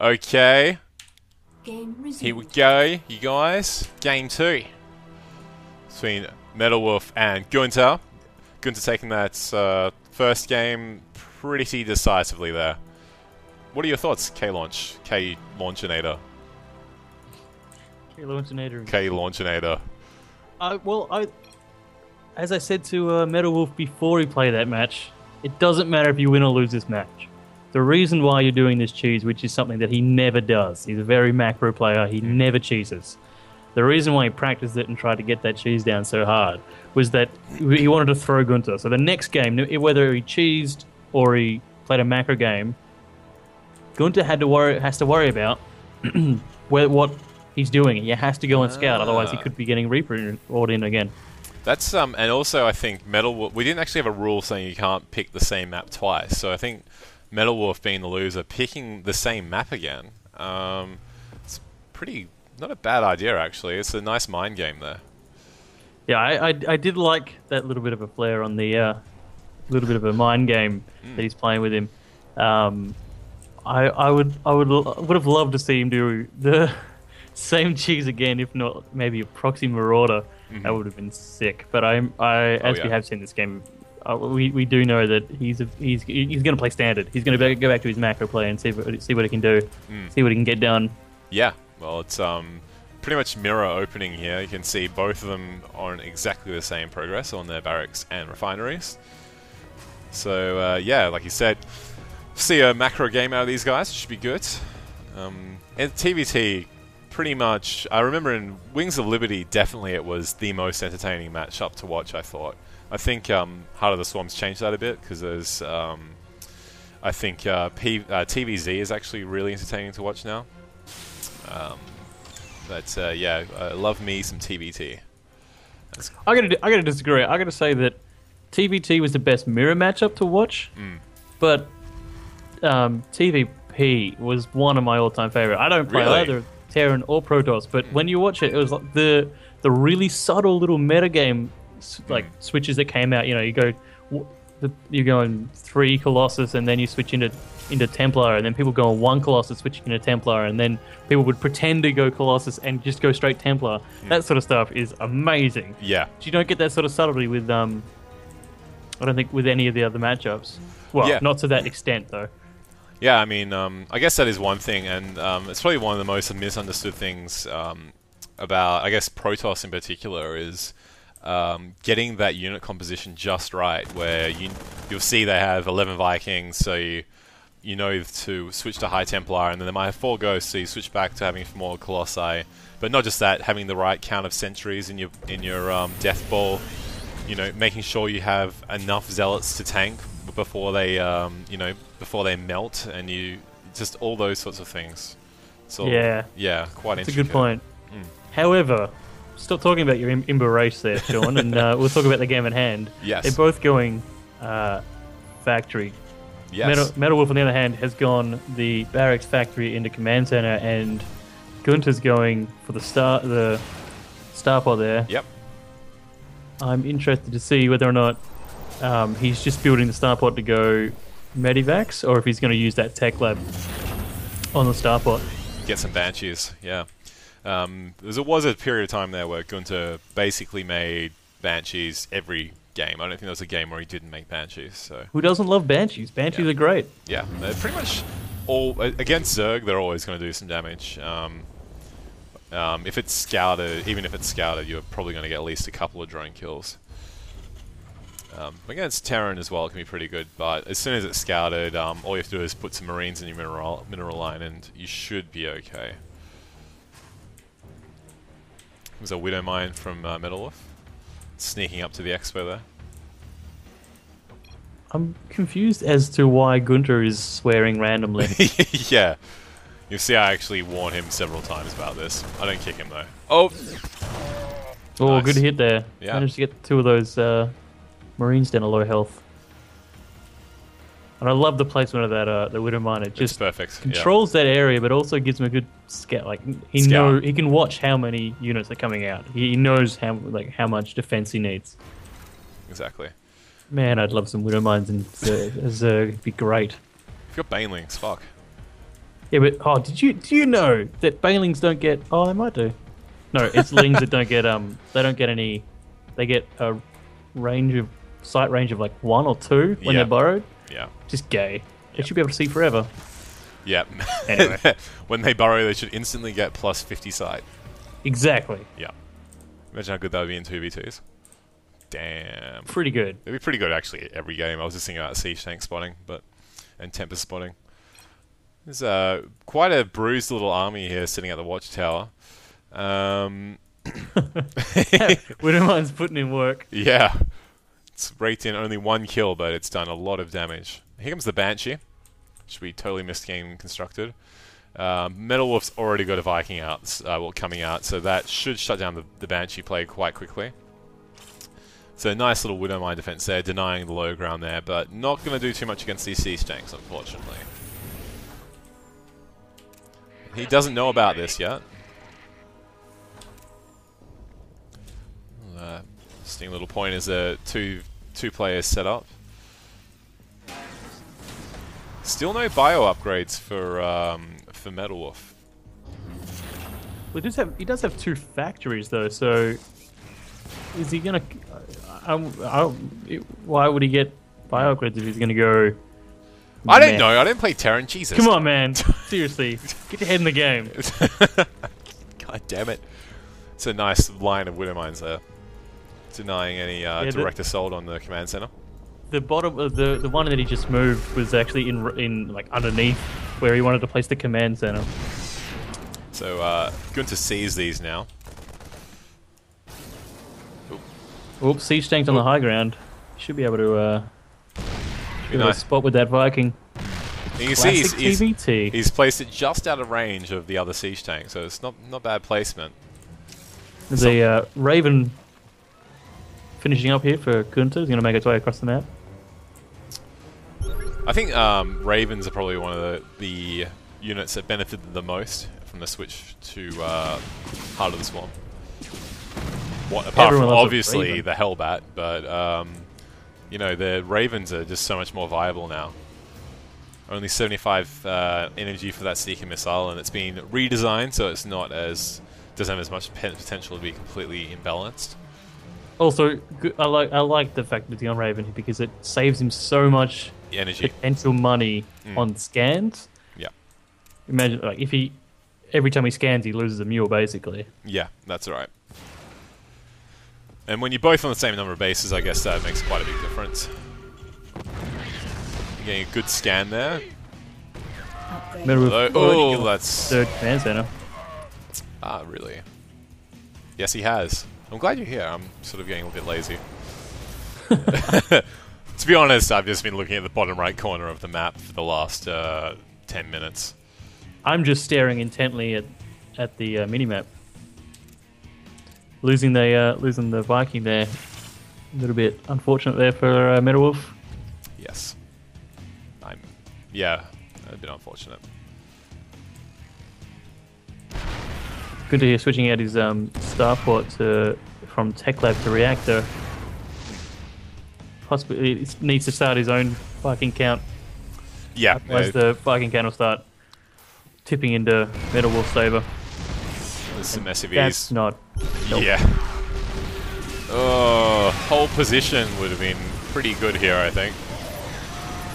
Okay, Game resumed. here we go, you guys. Game 2 between MetalWolf and Goonta. Goonta taking that first game pretty decisively there. What are your thoughts, K-Launchinator? K-Launchinator. As I said to MetalWolf before he played that match, it doesn't matter if you win or lose this match. The reason why you're doing this cheese, which is something that he never does, he's a very macro player, he never cheeses. The reason why he practiced it and tried to get that cheese down so hard was that he wanted to throw Goonta. So the next game, whether he cheesed or he played a macro game, Goonta has to worry about what he's doing. He has to go and scout, otherwise he could be getting Reaper brought in again. That's and also I think MetalWolf. We didn't actually have a rule saying you can't pick the same map twice. So I think MetalWolf being the loser, picking the same map again. It's not a bad idea actually. It's a nice mind game there. Yeah, I did like that little bit of a flair on the little bit of a mind game that he's playing with him. I would have loved to see him do the same cheese again, if not maybe a proxy marauder. That would have been sick. But we have seen this game, we do know that he's going to play standard. He's going to go back to his macro play and see what he can do, see what he can get done. Yeah, well, it's pretty much mirror opening here. You can see both of them on exactly the same progress on their barracks and refineries. So yeah, like you said, see a macro game out of these guys. It should be good. And TVT. Pretty much, I remember in Wings of Liberty, definitely it was the most entertaining matchup to watch, I thought. I think Heart of the Swarm's changed that a bit, because there's, I think TVZ is actually really entertaining to watch now. Yeah, I love me some TVT. I gotta disagree. I gotta say that TVT was the best mirror matchup to watch, but TVP was one of my all-time favorite. I don't play either Terran or Protoss, but when you watch it, it was like the really subtle little metagame switches that came out. You know, you go in 3 Colossus and then you switch into Templar, and then people go on 1 Colossus switching into Templar, and then people would pretend to go Colossus and just go straight Templar. That sort of stuff is amazing. Yeah, but you don't get that sort of subtlety with I don't think with any of the other matchups. Well, yeah. Not to that extent though. Yeah, I mean, I guess that is one thing, and it's probably one of the most misunderstood things about, I guess, Protoss in particular, is getting that unit composition just right, where you'll see they have 11 Vikings, so you know to switch to High Templar, and then they might have 4 Ghosts, so you switch back to having more Colossi. But not just that, having the right count of sentries in your Death Ball, you know, making sure you have enough Zealots to tank before they before they melt, and you just all those sorts of things. So yeah, quite That's intricate. a good point. However, stop talking about your Imber race there, Sean, and we'll talk about the game at hand. Yes, they're both going factory. Yes, MetalWolf on the other hand has gone the barracks factory into command center, and Goonta's going for the starpod there. Yep. I'm interested to see whether or not he's just building the starpod to go Medivacs, or if he's going to use that tech lab on the starpod. Get some Banshees, yeah. There was a period of time there where Goonta basically made Banshees every game. I don't think there was a game where he didn't make Banshees. So who doesn't love Banshees? Banshees are great. Yeah, they're pretty much all against Zerg. They're always going to do some damage. If it's scouted, even if it's scouted, you're probably going to get at least a couple of drone kills. Against Terran as well, it can be pretty good, but as soon as it's scouted, all you have to do is put some Marines in your mineral line, and you should be okay. There's a Widow Mine from MetalWolf, sneaking up to the Expo there. I'm confused as to why Goonta is swearing randomly. Yeah. You'll see I actually warned him several times about this. I don't kick him though. Oh! Oh, Nice. Good hit there. Yeah. Managed to get 2 of those Marines down to low health. And I love the placement of that the Widow Mine. It just perfect. controls that area, but also gives him a good scout. Like he can watch how many units are coming out. He knows how much defense he needs. Yeah, exactly. Man, I'd love some Widow Mines, and it'd be great. You've got Banelings, fuck. Yeah, but do you know that banelings don't get? Oh, they might do. No, it's lings that don't get They don't get any. They get a sight range of like 1 or 2 when they're burrowed. Yeah. Just gay. They should be able to see forever. Yeah. Anyway. When they burrow, they should instantly get plus 50 sight. Exactly. Yeah. Imagine how good that would be in 2v2s. Damn. Pretty good. It'd be pretty good actually every game. I was just thinking about siege tank spotting, and Tempest spotting. There's quite a bruised little army here sitting at the watchtower. Widowmine's putting in work. Yeah. It's raked in only 1 kill, but it's done a lot of damage. Here comes the Banshee, which we totally missed game constructed. MetalWolf's already got a Viking out, coming out, so that should shut down the Banshee play quite quickly. So nice little Widowmine defense there, denying the low ground there, but not going to do too much against these siege tanks, unfortunately. He doesn't know about this yet. Interesting little point is two players set up. Still no bio upgrades for MetalWolf. Well, he does have 2 factories though, so is he gonna? Why would he get bio upgrades if he's gonna go? I don't know. I didn't play Terran. Jesus. Come on, man. Seriously, get your head in the game. God damn it! It's a nice line of Widowmines there, denying any direct assault on the command center. The bottom of the one that he just moved was actually in like underneath where he wanted to place the command center. So Goonta sees these now. Oops, siege tanked on the high ground. Should be able to spot with that Viking. And you see TVT. he's placed it just out of range of the other siege tank, so it's not bad placement. There's a Raven finishing up here for Goonta. He's going to make its way across the map. I think Ravens are probably one of the units that benefited the most from the switch to Heart of the Swarm. Apart from obviously the Hellbat, but you know, the Ravens are just so much more viable now. Only 75 energy for that Seeker missile, and it's been redesigned so it's not doesn't have as much potential to be completely imbalanced. Also, I like the fact that it's on Raven here because it saves him so much energy, potential money on scans. Yeah. Imagine like if every time he scans he loses a mule basically. Yeah, that's right. And when you're both on the same number of bases, I guess that makes quite a big difference. You're getting a good scan there. Oh, that's... Third command center. Ah, really? Yes, he has. I'm glad you're here. I'm sort of getting a bit lazy. To be honest, I've just been looking at the bottom right corner of the map for the last 10 minutes. I'm just staring intently at the minimap. Losing the Viking there. A little bit unfortunate there for MetalWolf. Yes. Yeah, a bit unfortunate. Good to hear switching out his starport from Tech Lab to Reactor. Possibly he needs to start his own Viking count. Yeah. Otherwise the Viking count will start tipping into MetalWolf's favor. There's some SCVs. That's not... Nope. Yeah. Oh, whole position would have been pretty good here, I think.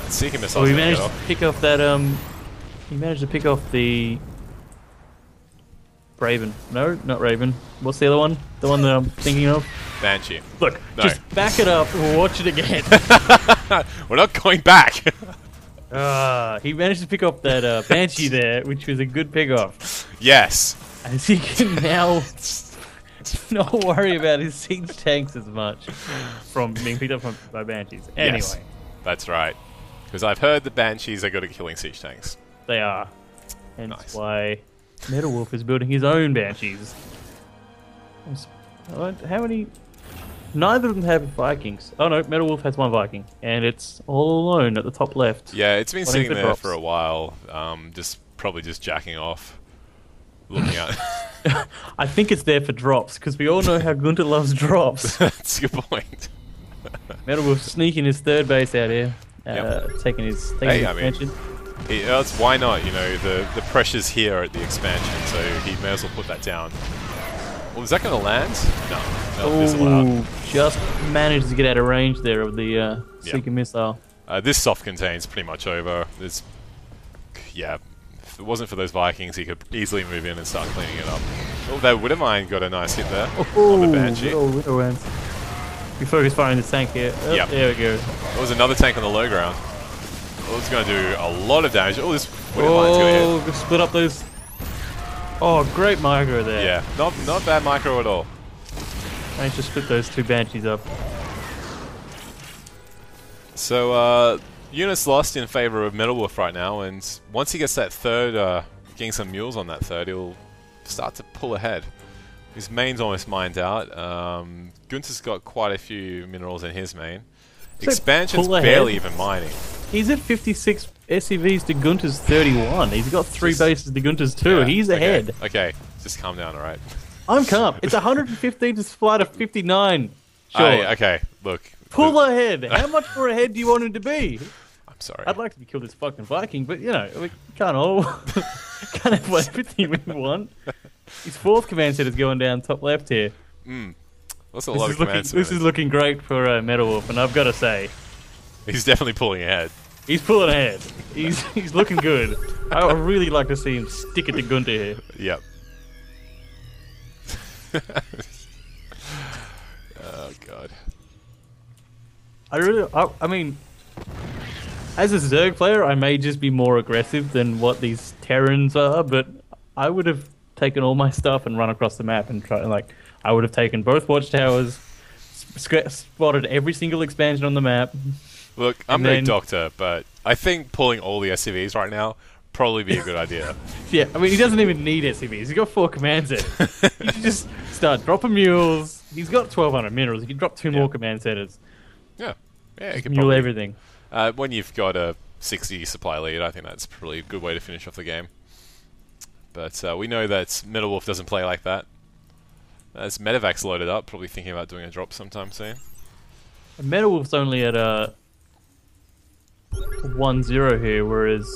Seeker missiles. Oh, he managed to pick off that. He managed to pick off the Raven. No, not Raven. What's the other one? The one that I'm thinking of? Banshee. Look, just back it up. Watch it again. We're not going back. He managed to pick off that Banshee there, which was a good pick off. Yes. As he can now not worry about his siege tanks as much from being picked up by Banshees. Anyway. Yes, that's right. Because I've heard the Banshees are good at killing siege tanks. They are. Hence why MetalWolf is building his own Banshees. How many? Neither of them have Vikings. Oh no, MetalWolf has one Viking. And it's all alone at the top left. Yeah, it's been sitting there for a while. Probably just jacking off. Looking at I think it's there for drops, because we all know how Goonta loves drops. That's a good point. MetalWolf sneaking his third base out here. Taking his attention. Why not? You know, the pressure's here at the expansion, so he may as well put that down. Well, is that going to land? No. No, missile out. Just managed to get out of range there of the Seeker missile. This soft contain's pretty much over. Yeah, if it wasn't for those Vikings, he could easily move in and start cleaning it up. Oh, that Widowmine got a nice hit there on the Banshee. We focus firing this tank here. Oh, yep. There we go. There was another tank on the low ground. Oh, it's going to do a lot of damage. Oh, this Widowmine's going to hit. Split up those. Oh, great micro there. Yeah, not bad micro at all. Managed to split those two Banshees up. So, units lost in favor of MetalWolf right now, and once he gets that third, getting some mules on that third, he'll start to pull ahead. His main's almost mined out. Goonta's got quite a few minerals in his main. Expansion's barely even mining. He's at 56 SCVs to Goonta's 31. He's got 3 bases to Goonta's 2. Yeah, He's ahead. Okay, just calm down, alright? I'm calm. It's 115 to supply to 59. Sure. Okay, look. Pull ahead. How much more ahead do you want him to be? I'm sorry. I'd like to kill this fucking Viking, but you know, we can't all can't have everything we want. His 4th command set is going down top left here. That's a lot of command This is looking great for MetalWolf, and I've got to say, he's definitely pulling ahead. He's pulling ahead. He's looking good. I would really like to see him stick it to Goonta here. Yep. Oh god. I mean, as a Zerg player, I may just be more aggressive than what these Terrans are, but I would have taken all my stuff and run across the map and try. Like, I would have taken both watchtowers, spotted every single expansion on the map. Look, I'm no doctor, but I think pulling all the SCVs right now probably be a good idea. Yeah, I mean, he doesn't even need SCVs. He's got 4 command setters. He can just start dropping mules. He's got 1,200 minerals. He can drop 2 more command setters. Yeah, he can mule everything. When you've got a 60 supply lead, I think that's probably a good way to finish off the game. But we know that MetalWolf doesn't play like that. As Medevac's loaded up, probably thinking about doing a drop sometime soon. MetalWolf's only at 1-0 here, whereas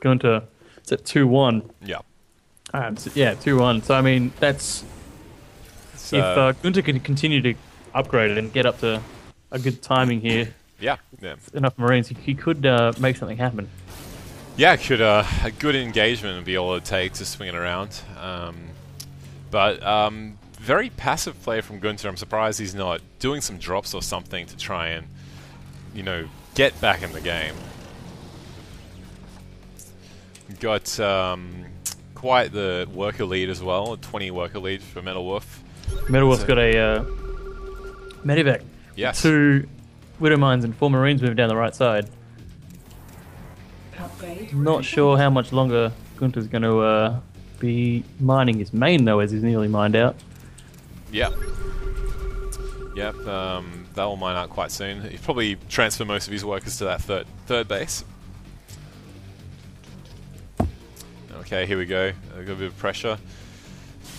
Goonta is at 2-1. Yeah. Yeah, 2-1. So, I mean, that's... if Goonta can continue to upgrade it and get up to a good timing here, enough Marines, he could make something happen. Yeah, a good engagement would be all it takes to swing it around. But very passive play from Goonta. I'm surprised he's not doing some drops or something to try and, you know, get back in the game. Got quite the worker lead as well, a 20 worker lead for MetalWolf. MetalWolf's got a Medivac. Yes. 2 Widow Mines and 4 Marines moving down the right side. Not sure how much longer Goonta's going to be mining his main, though, as he's nearly mined out. Yep. Yep, that will mine out quite soon. He'll probably transfer most of his workers to that third base. Okay, here we go. Got a bit of pressure.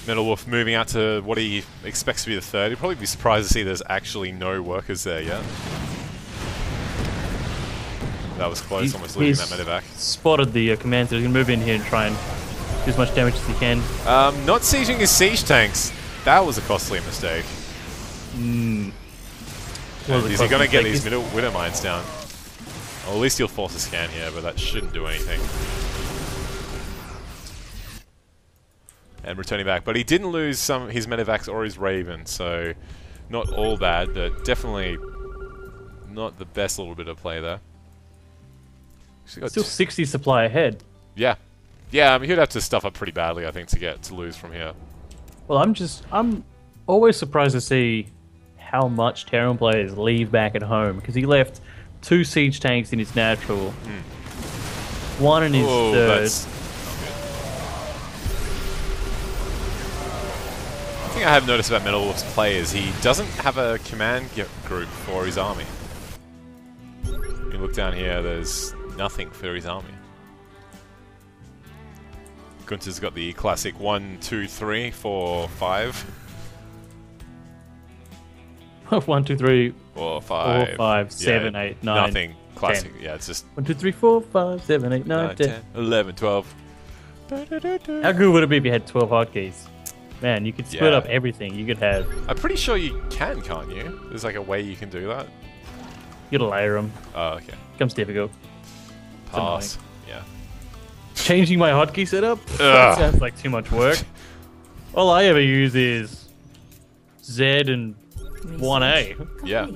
MetalWolf moving out to what he expects to be the 3rd. He'll probably be surprised to see there's actually no workers there yet. That was close, almost losing that Medivac. Spotted the command, so he's going to move in here and try and do as much damage as he can. Not sieging his siege tanks. That was a costly mistake. Is he going to get these Widow Mines down? Well, at least he'll force a scan here, but that shouldn't do anything. And returning back. But he didn't lose some his Medivacs or his Raven, so not all bad, but definitely not the best little bit of play there. Still 60 supply ahead. Yeah. Yeah, I mean, he'd have to stuff up pretty badly, I think, to lose from here. Well, I'm always surprised to see how much Terran players leave back at home, because he left 2 siege tanks in his natural, 1 in his 3rd. The thing I have noticed about MetalWolf's play is he doesn't have a command group for his army. You look down here, there's nothing for his army. Goonta's got the classic 1, 2, 3, 4, 5. 1, 2, 3, 4, 5. 4, 5, 7, 8, 9. Nothing classic. 10. Yeah, it's just 1, 2, 3, 4, 5, 7, 8, 9, 9, 10. 10, 11, 12. How good would it be if you had 12 hotkeys? Man, you could split Yeah. up everything. You could have. I'm pretty sure you can, can't you? There's like a way you can do that. You gotta layer them. Oh, okay. Becomes difficult. Pass. Yeah. Changing my hotkey setup? That sounds like too much work. All I ever use is Z and 1A. Yeah.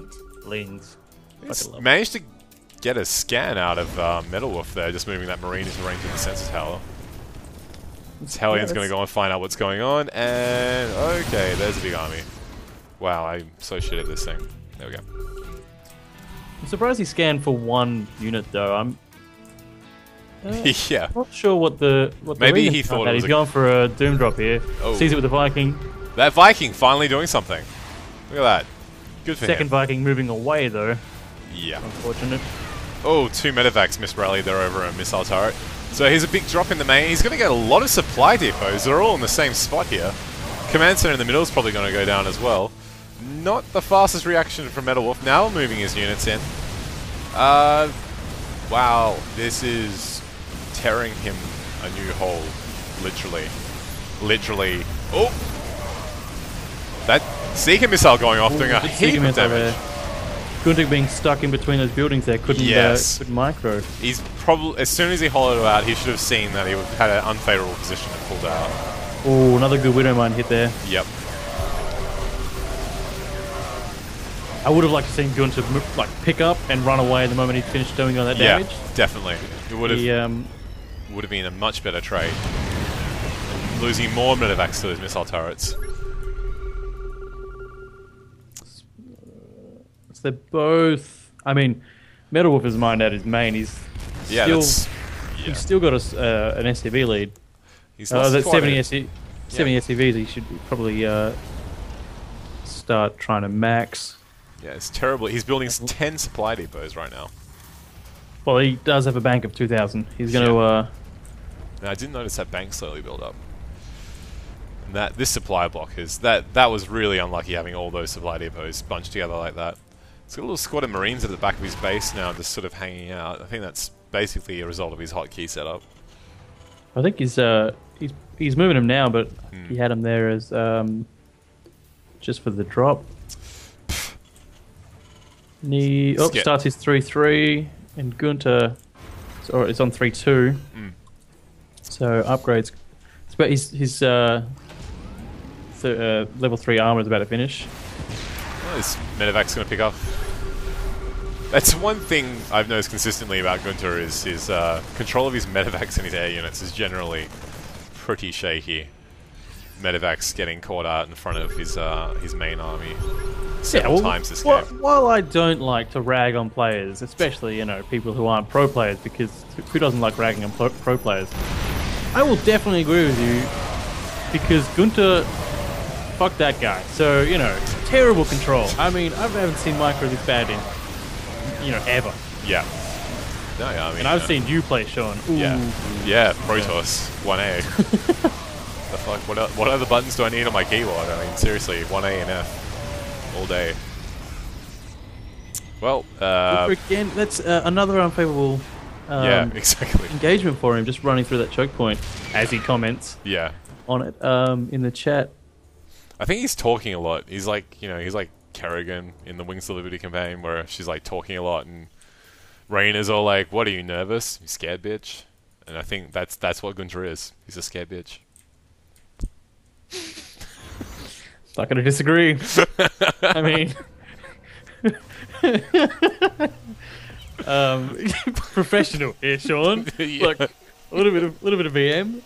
Lings. It's managed to get a scan out of MetalWolf there, just moving that Marine into range of the sensor tower. Hellion's going to go and find out what's going on, and okay, there's a big army. Wow, I'm so shit at this thing. There we go. I'm surprised he scanned for one unit though. I'm Yeah. not sure what the Maybe reason he for thought that. it was He's going for a doom drop here. Oh. Sees it with the Viking. That Viking finally doing something. Look at that. Good for Second him. Viking moving away though. Yeah. Unfortunate. Oh, 2 medevacs misrallied there over a missile turret. So here's a big drop in the main. He's going to get a lot of supply depots. They're all in the same spot here. Command center in the middle is probably going to go down as well. Not the fastest reaction from MetalWolf. Now moving his units in. Wow. This is tearing him a new hole. Literally. Literally. Oh! That Seeker missile going off doing a heap of damage. Goonta being stuck in between those buildings there couldn't couldn't micro. He's probably, as soon as he hollowed it out, he should have seen that he had an unfavorable position and pulled out. Oh, another good Widow Mine hit there. Yep. I would have liked to see Goonta like pick up and run away the moment he finished doing all that damage. Yeah, definitely. It would have been a much better trade. Losing more medevacs to those missile turrets. They're both. I mean, MetalWolf is mined out his main. He's still got an SCV lead. He's that's 70 SCVs. He should probably start trying to max. Yeah, it's terrible. He's building 10 supply depots right now. Well, he does have a bank of 2,000. He's going to. Now, I didn't notice that bank slowly build up. And this supply block is that was really unlucky having all those supply depots bunched together like that. He's got a little squad of Marines at the back of his base now, just sort of hanging out. I think that's basically a result of his hotkey setup. I think he's moving him now, but he had him there as just for the drop. And he starts his 3-3, and Goonta is on 3-2. So upgrades. But his level 3 armor is about to finish. Well, this medevac's going to pick up. That's one thing I've noticed consistently about Goonta is his control of his medevacs and his air units is generally pretty shaky. Medevacs getting caught out in front of his main army several times this game. While I don't like to rag on players, especially people who aren't pro players, because who doesn't like ragging on pro players? I will definitely agree with you, because Goonta, fuck that guy. So, terrible control. I mean, I haven't seen micro this bad in, ever. Yeah. No, yeah, I mean... And I've seen you play, Sean. Ooh. Yeah, Protoss, 1A. The fuck, what other buttons do I need on my keyboard? I mean, seriously, 1A and F. All day. Well, again, that's another unfavorable... yeah, exactly. Engagement for him, just running through that choke point as he comments. Yeah. On it in the chat. I think he's talking a lot. He's like, he's like Kerrigan in the Wings of Liberty campaign, where she's like talking a lot, and Raina's all like, "What are you, nervous? You scared, bitch?" And I think that's what Goonta is. He's a scared bitch. Not gonna disagree. I mean. Professional here, Sean. Yeah. Look, a little bit of VM.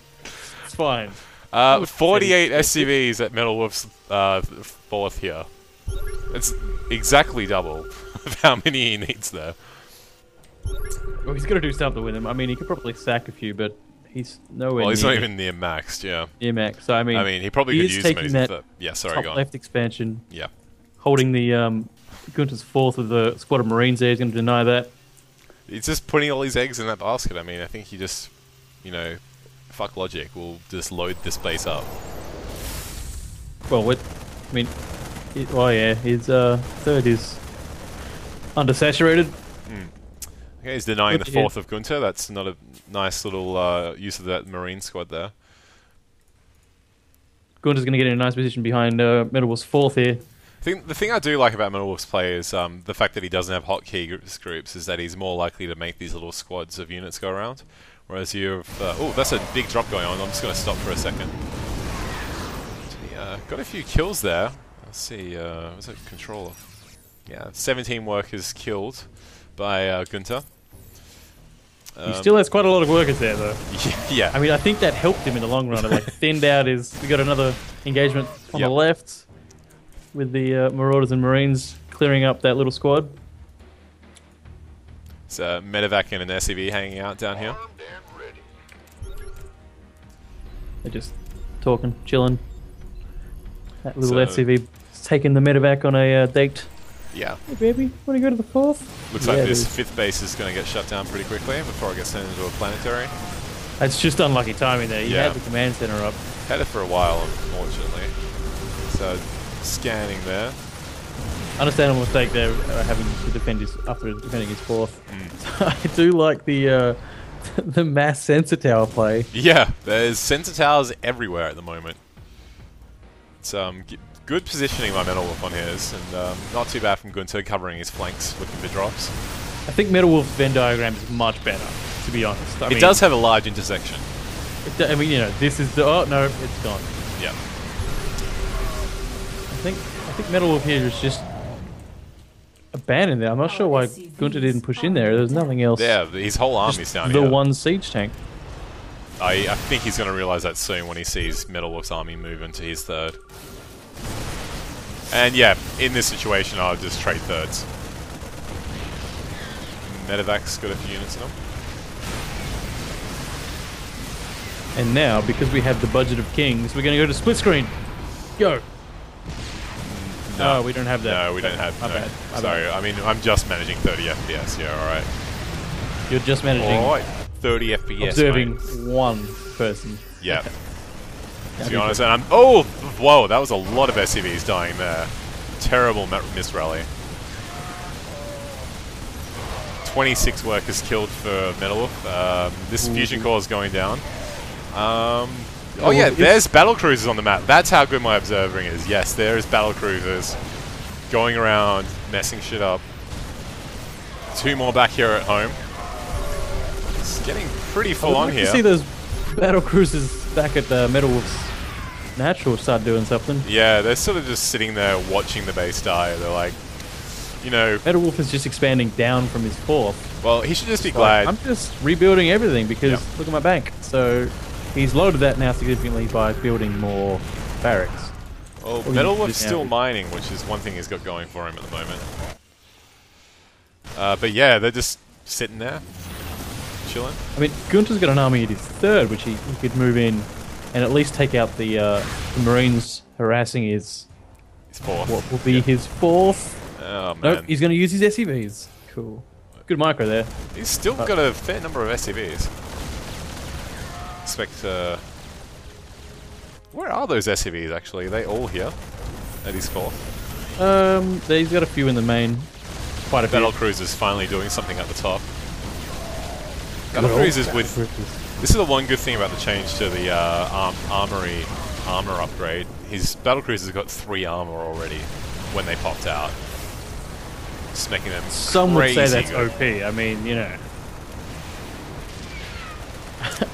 It's fine. 48 SCVs at MetalWolf's fourth here. It's exactly double of how many he needs there. Well, he's got to do something with him. I mean, he could probably sack a few, but he's nowhere. Well, he's not even near maxed. Yeah. Near max. So I mean, he probably could use taking that yeah, sorry, top go on. left expansion. Yeah. Holding the Goonta's fourth with the squad of Marines there. He's going to deny that. He's just putting all his eggs in that basket. I mean, I think he just, fuck logic. We'll just load this base up. Well, Well, yeah, his third is undersaturated. Okay, he's denying the Good, fourth of Goonta. That's not a nice little use of that Marine squad there. Goonta's going to get in a nice position behind MetalWolf's fourth here. The thing I do like about MetalWolf's play is the fact that he doesn't have hotkey groups is that he's more likely to make these little squads of units go around. Whereas you've... oh, that's a big drop going on. I'm just going to stop for a second. Got a few kills there. Let's see, was it controller? Yeah, 17 workers killed by Goonta. He still has quite a lot of workers there, though. Yeah. I mean, I think that helped him in the long run. It like thinned out his... We got another engagement on the left with the Marauders and Marines clearing up that little squad. It's a medevac and an SCV hanging out down here. They're just talking, chilling. That little So- SCV is taking the medevac on a date. Yeah. Hey, baby, want to go to the fourth? Looks like this fifth base is going to get shut down pretty quickly before it gets turned into a planetary. It's just unlucky timing there. He Yeah. had the command center up. Had it for a while, unfortunately. So, scanning there. Understandable mistake there, having to defend his after defending his fourth. I do like the the mass sensor tower play. Yeah, there's sensor towers everywhere at the moment. It's good positioning by MetalWolf on his, and not too bad from Goonta covering his flanks with the drops. I think MetalWolf's Venn diagram is much better, to be honest. I It mean, does have a large intersection. I mean, you know, this is the... Oh, no, it's gone. Yeah. I think MetalWolf here is just abandoned there. I'm not sure why Goonta didn't push in there. There's nothing else. Yeah, his whole army's down The here. one siege tank. I think he's going to realise that soon when he sees MetalWolf's army move into his third. And yeah, in this situation, I'll just trade thirds. Medevac's got a few units in them. And now, because we have the budget of kings, we're going to go to split screen. Go. No, we don't have that. No, we don't have. My No. bad. My Sorry, bad. I mean, I'm just managing 30 FPS. Yeah, alright. You're just managing Alright, 30 FPS. observing mate. one person. Yeah. To be honest, and I'm... Oh! Whoa, that was a lot of SCVs dying there. Terrible missed rally. 26 workers killed for MetalWolf. This fusion core is going down. Oh yeah, there's battle cruisers on the map. That's how good my observing is. Yes, there is battle cruisers going around, messing shit up. 2 more back here at home. It's getting pretty full on here. You see those battle cruisers back at the MetalWolf's natural start doing something. Yeah, they're sort of just sitting there watching the base die. They're like, you know... MetalWolf is just expanding down from his fourth. Well, he should just be glad. I'm just rebuilding everything because look at my bank. So he's loaded that now significantly by building more barracks. Well, MetalWolf's still mining, which is one thing he's got going for him at the moment. But yeah, they're just sitting there, chilling. I mean, Goonta's got an army at his third, which he could move in and at least take out the Marines harassing his fourth. What will be his fourth? Oh man. Nope, he's going to use his SCVs. Cool. Good micro there. He's still got a fair number of SCVs. Expect. Where are those SCVs actually? Are they all here at his fourth? He's got a few in the main. Quite a few. Battle cruisers finally doing something at the top. Battle cruisers with. This is the one good thing about the change to the armor upgrade. His battle cruisers got 3 armor already when they popped out. Just making them Some would say that's good. OP. I mean, you know.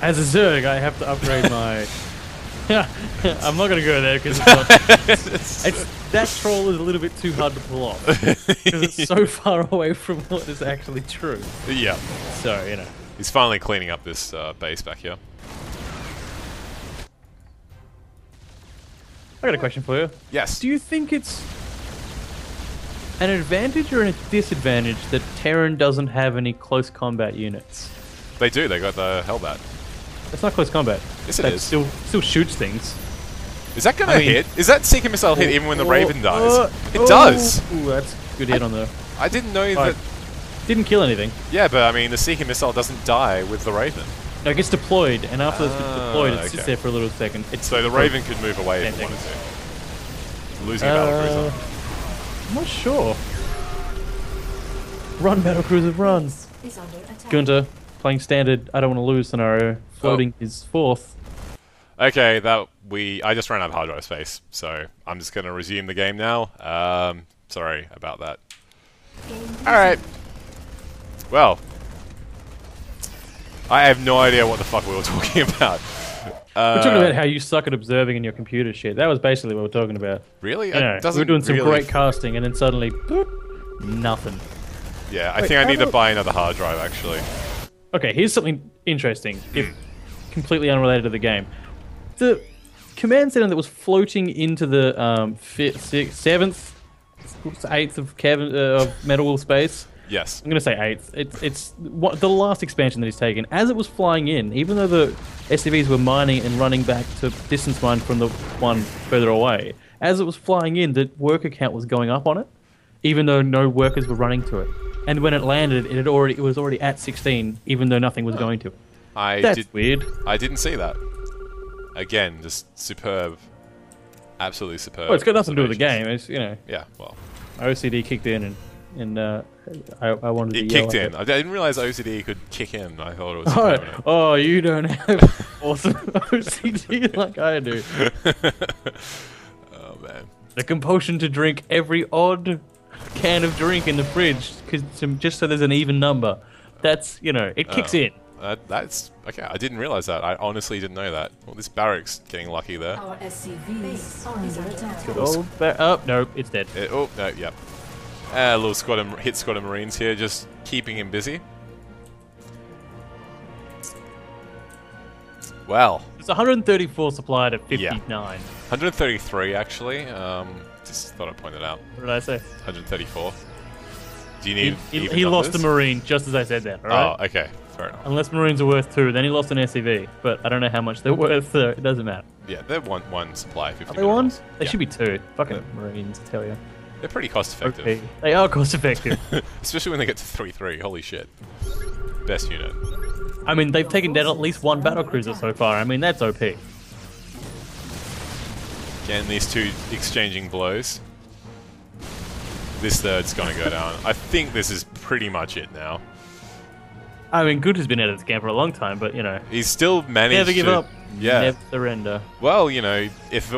As a Zerg, I have to upgrade my... I'm not going to go there because that troll is a little bit too hard to pull off. Because it's so far away from what is actually true. Yeah. So, you know. He's finally cleaning up this base back here. I got a question for you. Yes. Do you think it's an advantage or a disadvantage that Terran doesn't have any close combat units? They do. They got the Hellbat. That's not close combat. Yes, it that is. Still shoots things. Is that going to hit? Is that Seeker Missile hit even when the Raven dies? It oh, does. Ooh, that's a good hit on the... I didn't know that... Didn't kill anything. Yeah, but I mean, the Seeker Missile doesn't die with the Raven. No, it gets deployed, and after it's deployed, it sits there for a little second. So the Raven could move away if it wanted to. losing a battlecruiser. I'm not sure. Run, battlecruiser, run. Is under attack. Goonta, playing standard, I don't want to lose scenario. Floating is 4th. Okay, I just ran out of hard drive space, so I'm just gonna resume the game now. Sorry about that. Alright. Well, I have no idea what the fuck we were talking about. We're talking about how you suck at observing in your computer shit. That was basically what we're talking about. Really? You know, we were doing some great casting, and then suddenly, boop, nothing. Yeah, I think I need to buy another hard drive, actually. Okay, here's something interesting, if completely unrelated to the game. The command center that was floating into the 7th, 8th of MetalWolf space. Yes. I'm going to say 8th. It's the last expansion that he's taken. As it was flying in, even though the SCVs were mining and running back to distance mine from the one further away, as it was flying in, the worker count was going up on it, even though no workers were running to it. And when it landed, it was already at 16, even though nothing was going to it. That's weird. I didn't see that. Again, just superb. Absolutely superb. Well, it's got nothing to do with the game. It's, you know. Yeah, well. OCD kicked in, and I wanted to It yell kicked at in. it. I didn't realize OCD could kick in. I thought it was permanent. Oh, you don't have awesome OCD like I do. Oh, man. The compulsion to drink every odd can of drink in the fridge, just so there's an even number. That's, you know, it kicks in. That's okay. I didn't realize that. I honestly didn't know that. Well, this barracks getting lucky there. Our SCVs are under attack. Oh, no, it's dead. Oh no, yep. A little hit squad of Marines here, just keeping him busy. Well, It's 134 supplied at 59. Yeah. 133 actually. Just thought I'd point it out. What did I say? 134. Do you need? He lost a Marine just as I said that. All right? Oh, okay. Fair enough. Unless Marines are worth 2, then he lost an SCV. But I don't know how much they're worth, so it doesn't matter. Yeah, they're one supply. 50 Are they one? minerals. They Yeah. should be 2. Fucking Marines, I tell you. They're pretty cost effective. Okay. They are cost effective. Especially when they get to 3-3. Holy shit. Best unit. I mean, they've taken down at least 1 battlecruiser so far. I mean, that's OP. Again, these two exchanging blows. This third's gonna go down. I think this is pretty much it now. I mean, Goonta's been out of this game for a long time, but, you know. He's still managed Never give to... up. Yeah. Never surrender. Well, you know, if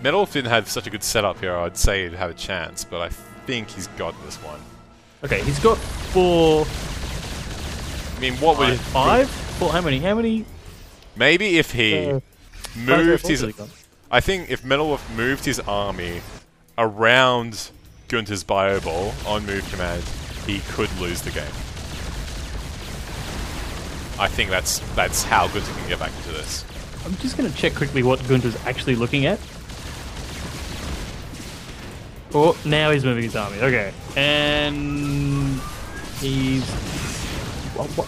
MetalWolf didn't have such a good setup here, I'd say he'd have a chance, but I think he's got this one. Okay, he's got 4... I mean, what would... 5? 4, how many? How many? Maybe if he moved his... has he got? I think if MetalWolf moved his army around Goonta's bio ball on move command, he could lose the game. I think that's how Goonta can get back into this. I'm just going to check quickly what Goonta's actually looking at. Oh, now he's moving his army. Okay. And he's...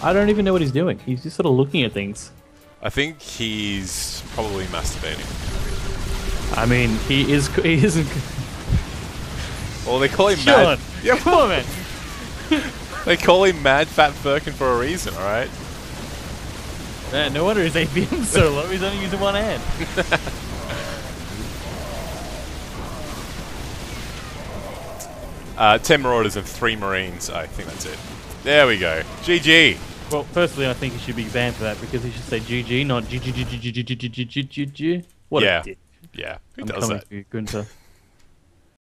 I don't even know what he's doing. He's just sort of looking at things. I think he's probably masturbating. I mean, he isn't... Well, they call him Sean, Mad... Yeah, come on, man. they call him Mad Fat Firkin for a reason, alright? Man, no wonder his APM's so low. He's only using one hand. 10 Marauders and 3 Marines. I think that's it. There we go. GG. Well, firstly, I think he should be banned for that because he should say GG, not GG. What a dick. Yeah. Who I'm does coming that? for you, Goonta.